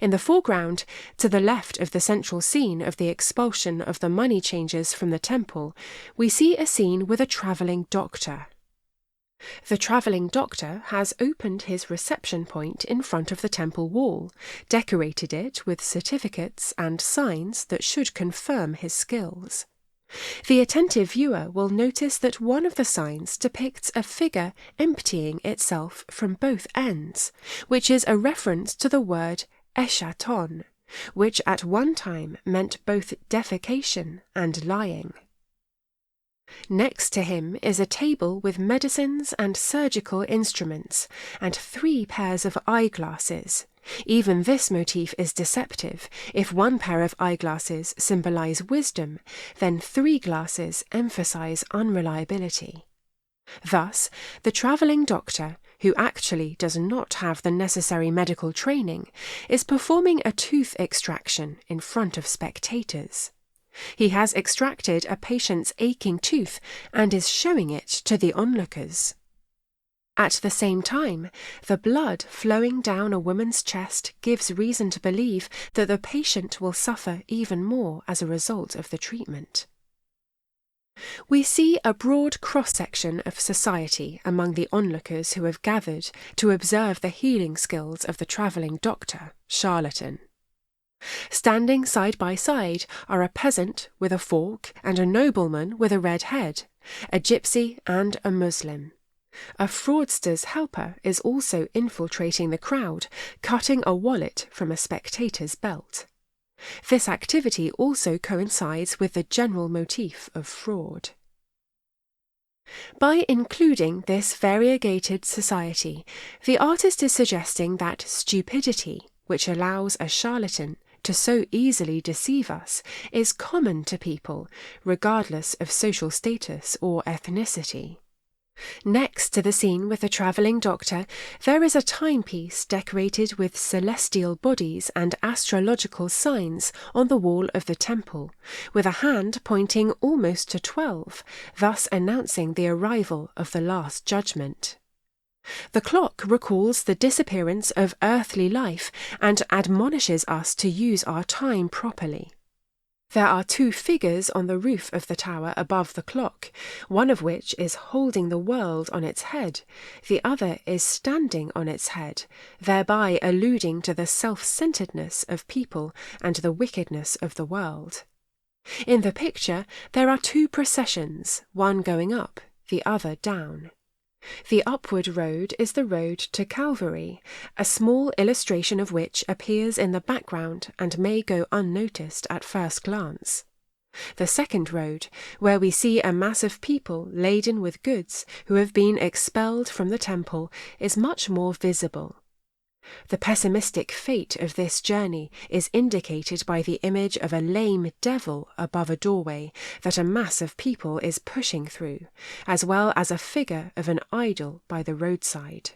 In the foreground, to the left of the central scene of the expulsion of the money changers from the temple, we see a scene with a travelling doctor. The travelling doctor has opened his reception point in front of the temple wall, decorated it with certificates and signs that should confirm his skills. The attentive viewer will notice that one of the signs depicts a figure emptying itself from both ends, which is a reference to the word eschaton, which at one time meant both defecation and lying. Next to him is a table with medicines and surgical instruments, and 3 pairs of eyeglasses. Even this motif is deceptive. If 1 pair of eyeglasses symbolise wisdom, then 3 glasses emphasise unreliability. Thus, the travelling doctor, who actually does not have the necessary medical training, is performing a tooth extraction in front of spectators. He has extracted a patient's aching tooth and is showing it to the onlookers. At the same time, the blood flowing down a woman's chest gives reason to believe that the patient will suffer even more as a result of the treatment. We see a broad cross-section of society among the onlookers who have gathered to observe the healing skills of the travelling doctor, charlatan. Standing side by side are a peasant with a fork and a nobleman with a red head, a gypsy and a Muslim. A fraudster's helper is also infiltrating the crowd, cutting a wallet from a spectator's belt. This activity also coincides with the general motif of fraud. By including this variegated society, the artist is suggesting that stupidity, which allows a charlatan to so easily deceive us, is common to people, regardless of social status or ethnicity. Next to the scene with the travelling doctor, there is a timepiece decorated with celestial bodies and astrological signs on the wall of the temple, with a hand pointing almost to 12, thus announcing the arrival of the Last Judgment. The clock recalls the disappearance of earthly life and admonishes us to use our time properly. There are 2 figures on the roof of the tower above the clock, one of which is holding the world on its head, the other is standing on its head, thereby alluding to the self-centeredness of people and the wickedness of the world. In the picture, there are 2 processions, one going up, the other down. The upward road is the road to Calvary, a small illustration of which appears in the background and may go unnoticed at first glance. The second road, where we see a mass of people laden with goods who have been expelled from the temple, is much more visible. The pessimistic fate of this journey is indicated by the image of a lame devil above a doorway that a mass of people is pushing through, as well as a figure of an idol by the roadside.